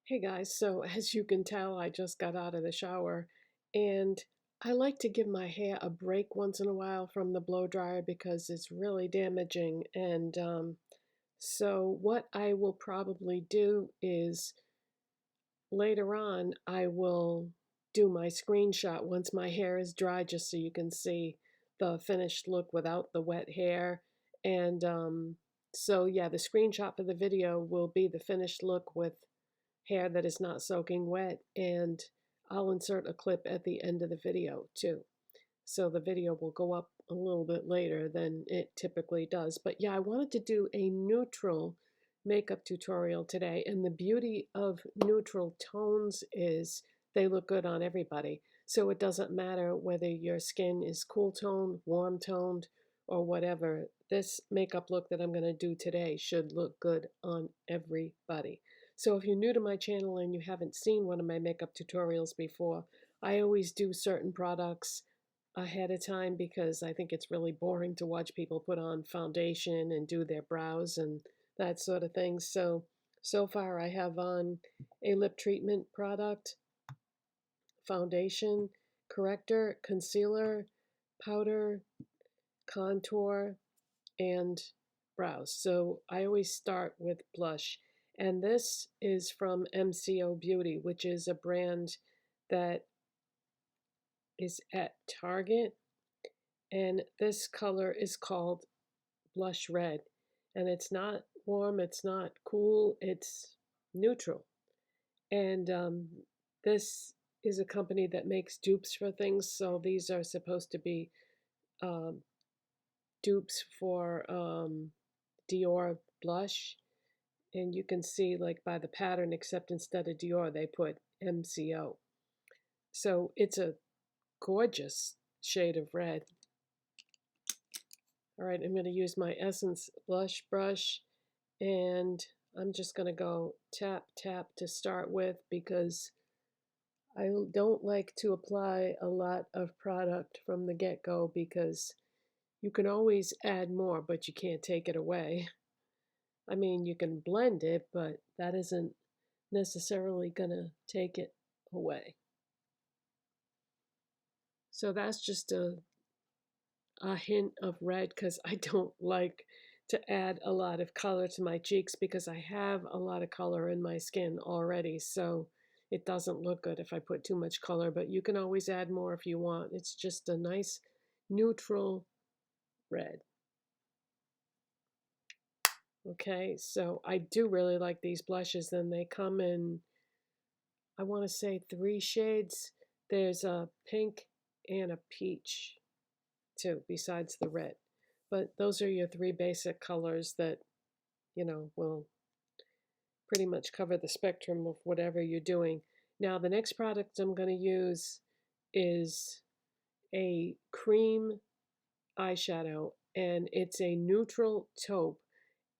Hey guys, so as you can tell, I just got out of the shower and I like to give my hair a break once in a while from the blow dryer because it's really damaging. And so, what I will probably do is later on, I will do my screenshot once my hair is dry just so you can see the finished look without the wet hair. And so, yeah, the screenshot for the video will be the finished look with hair that is not soaking wet, and I'll insert a clip at the end of the video too. So the video will go up a little bit later than it typically does. But yeah, I wanted to do a neutral makeup tutorial today, and the beauty of neutral tones is they look good on everybody. So it doesn't matter whether your skin is cool toned, warm toned, or whatever. This makeup look that I'm going to do today should look good on everybody. So if you're new to my channel and you haven't seen one of my makeup tutorials before, I always do certain products ahead of time because I think it's really boring to watch people put on foundation and do their brows and that sort of thing. So far I have on a lip treatment product, foundation, corrector, concealer, powder, contour, and brows. So I always start with blush. And this is from MCoBeauty, which is a brand that is at Target. And this color is called Blush Red. And it's not warm, it's not cool, it's neutral. And this is a company that makes dupes for things. So these are supposed to be um, dupes for Dior blush. And you can see like by the pattern, except instead of Dior, they put MCO. So it's a gorgeous shade of red. All right, I'm going to use my Essence blush brush, and I'm just going to go tap, tap to start with because I don't like to apply a lot of product from the get-go because you can always add more, but you can't take it away. I mean, you can blend it, but that isn't necessarily going to take it away. So that's just a hint of red because I don't like to add a lot of color to my cheeks because I have a lot of color in my skin already. So it doesn't look good if I put too much color, but you can always add more if you want. It's just a nice neutral red. Okay, so I do really like these blushes, and they come in, I want to say 3 shades. There's a pink and a peach too, besides the red. But those are your 3 basic colors that, will pretty much cover the spectrum of whatever you're doing. Now, the next product I'm going to use is a cream eyeshadow, and it's a neutral taupe.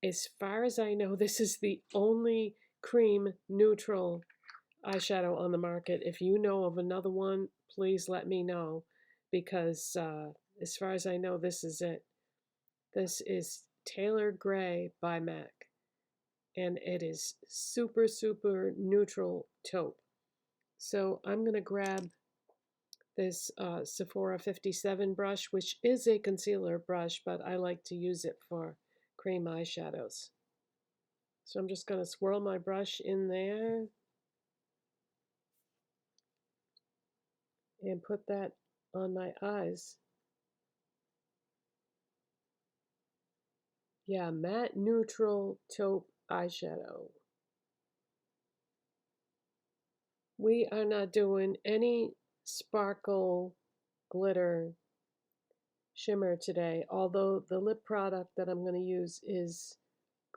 As far as I know, this is the only cream neutral eyeshadow on the market. If you know of another one, please let me know because as far as I know, this is it. This is Taylor Gray by MAC, and it is super, super neutral taupe. So I'm going to grab this Sephora 57 brush, which is a concealer brush, but I like to use it for cream eyeshadows. So I'm just going to swirl my brush in there and put that on my eyes. Yeah, matte neutral taupe eyeshadow. We are not doing any sparkle glitter shimmer today, although the lip product that I'm going to use is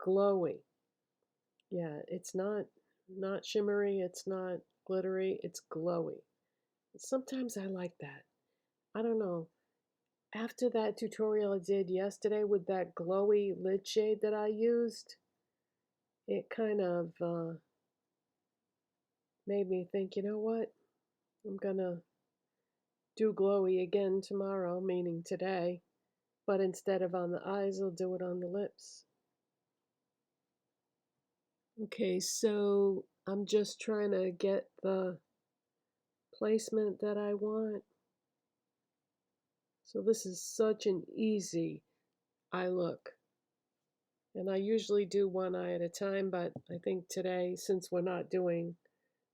glowy. Yeah, it's not shimmery, it's not glittery, it's glowy. Sometimes I like that. I don't know. After that tutorial I did yesterday with that glowy lid shade that I used, it kind of made me think, you know what? I'm gonna do glowy again tomorrow, meaning today, but instead of on the eyes, I'll do it on the lips. Okay, so I'm just trying to get the placement that I want. So this is such an easy eye look. And I usually do one eye at a time, but I think today, since we're not doing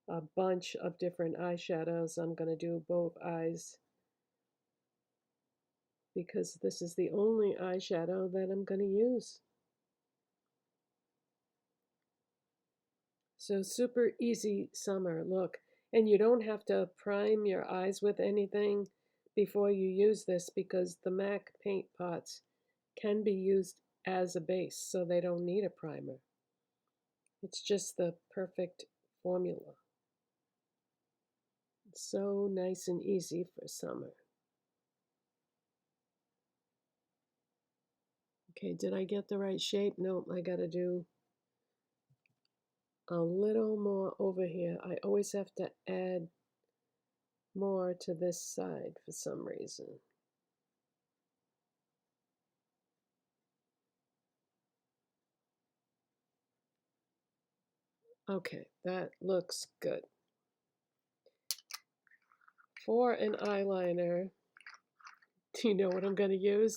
a bunch of different eyeshadows, I'm going to do both eyes because this is the only eyeshadow that I'm going to use. So super easy summer look. And you don't have to prime your eyes with anything before you use this because the MAC paint pots can be used as a base, so they don't need a primer. It's just the perfect formula. It's so nice and easy for summer. Okay, did I get the right shape? Nope, I gotta do a little more over here. I always have to add more to this side for some reason. Okay, that looks good. For an eyeliner, do you know what I'm going to use?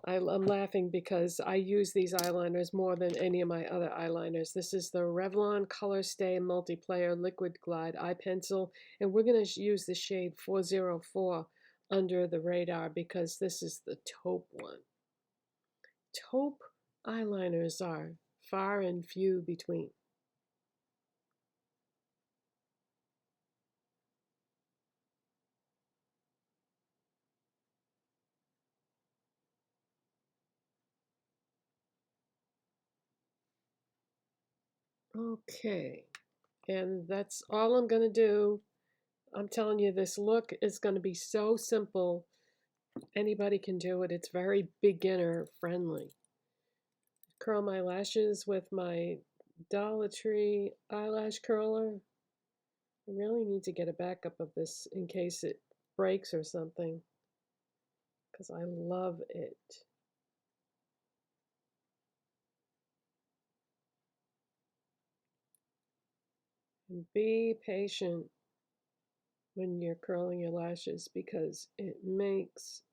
I'm laughing because I use these eyeliners more than any of my other eyeliners. This is the Revlon Colorstay Multiplayer Liquid Glide Eye Pencil, and we're going to use the shade 404 under the radar because this is the taupe one. Taupe eyeliners are far and few between. Okay, and that's all I'm going to do. I'm telling you, this look is going to be so simple. Anybody can do it. It's very beginner friendly. Curl my lashes with my Dollar Tree eyelash curler. I really need to get a backup of this in case it breaks or something because I love it. And be patient when you're curling your lashes because it makes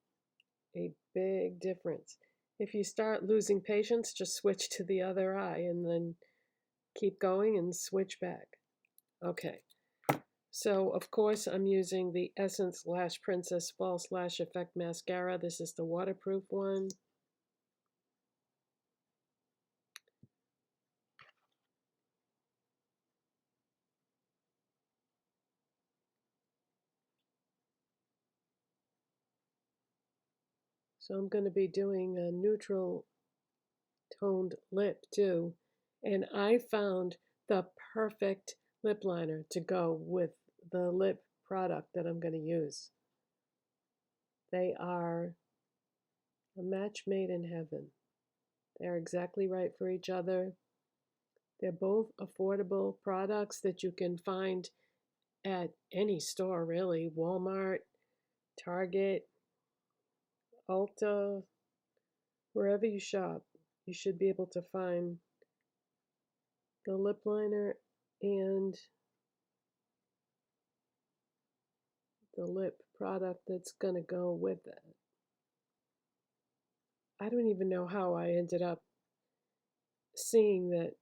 a big difference. If you start losing patience, just switch to the other eye and then keep going and switch back. Okay, so of course I'm using the Essence Lash Princess False Lash Effect Mascara. This is the waterproof one. So I'm going to be doing a neutral toned lip too. And I found the perfect lip liner to go with the lip product that I'm going to use. They are a match made in heaven. They're exactly right for each other. They're both affordable products that you can find at any store, really. Walmart, Target, Ulta, wherever you shop, you should be able to find the lip liner and the lip product that's going to go with it. I don't even know how I ended up seeing that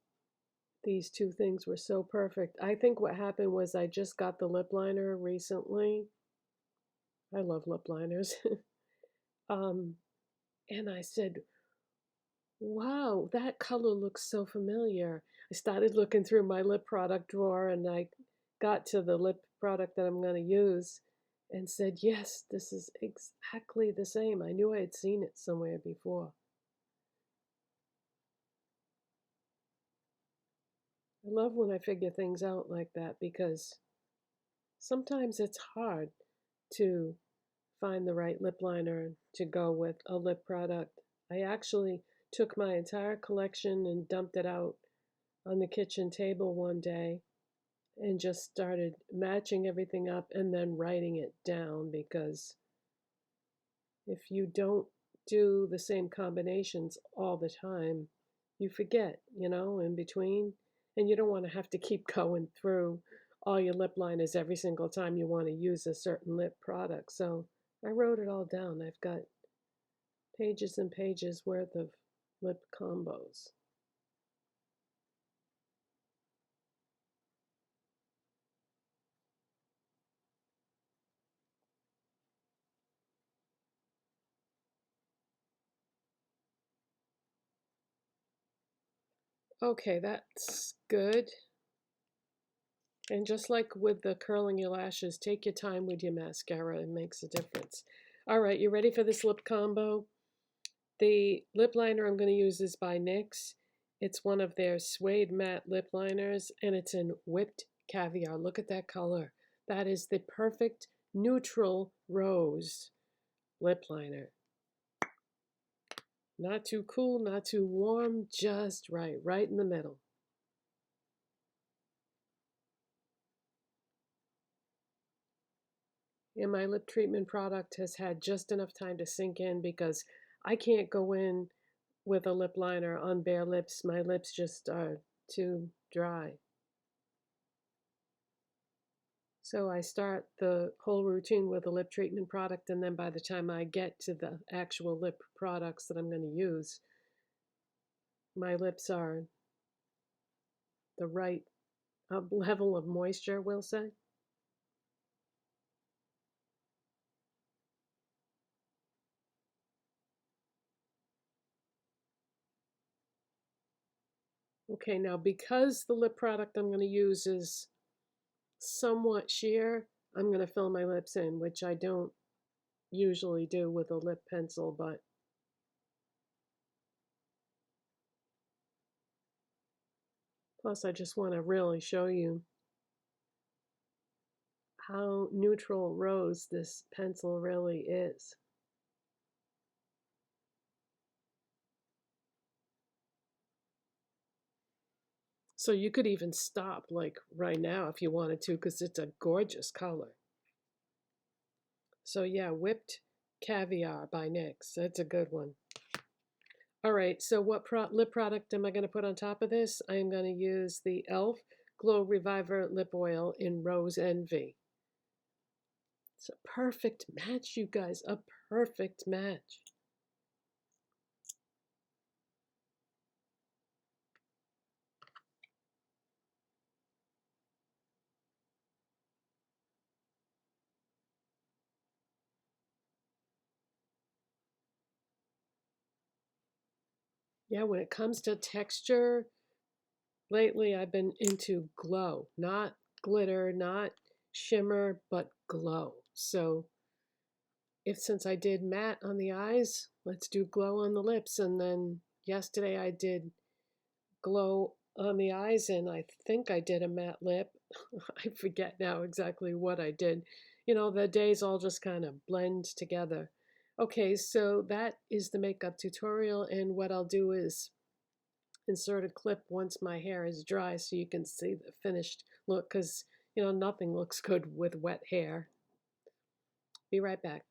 these two things were so perfect. I think what happened was I just got the lip liner recently. I love lip liners. um, and I said, wow, that color looks so familiar. I started looking through my lip product drawer and I got to the lip product that I'm going to use and said, yes, this is exactly the same. I knew I had seen it somewhere before. I love when I figure things out like that because sometimes it's hard to find the right lip liner to go with a lip product. I actually took my entire collection and dumped it out on the kitchen table one day and just started matching everything up and then writing it down because if you don't do the same combinations all the time, you forget, in between. And you don't want to have to keep going through all your lip liners every single time you want to use a certain lip product. So I wrote it all down. I've got pages and pages worth of lip combos. Okay, that's good. And just like with the curling your lashes, take your time with your mascara. It makes a difference. All right, you ready for this lip combo? The lip liner I'm going to use is by NYX. It's one of their Suede matte lip liners, and it's in Whipped Caviar. Look at that color. That is the perfect neutral rose lip liner. Not too cool, not too warm, just right, right in the middle. And my lip treatment product has had just enough time to sink in because I can't go in with a lip liner on bare lips. My lips just are too dry. So I start the whole routine with a lip treatment product, and then by the time I get to the actual lip products that I'm going to use, my lips are the right level of moisture, we'll say. Okay, now because the lip product I'm going to use is somewhat sheer, I'm going to fill my lips in, which I don't usually do with a lip pencil, but plus I just want to really show you how neutral rose this pencil really is. So you could even stop like right now if you wanted to because it's a gorgeous color. So yeah, Whipped Caviar by NYX. That's a good one. All right, so what lip product am I going to put on top of this? I am going to use the e.l.f. Glow Reviver Lip Oil in Rose Envy. It's a perfect match, you guys, a perfect match. Yeah, when it comes to texture, lately I've been into glow, not glitter, not shimmer, but glow. So if since I did matte on the eyes, let's do glow on the lips. And then yesterday I did glow on the eyes, and I think I did a matte lip. I forget now exactly what I did. You know, the days all just kind of blend together. Okay, so that is the makeup tutorial, and what I'll do is insert a clip once my hair is dry so you can see the finished look, because, you know, nothing looks good with wet hair. Be right back.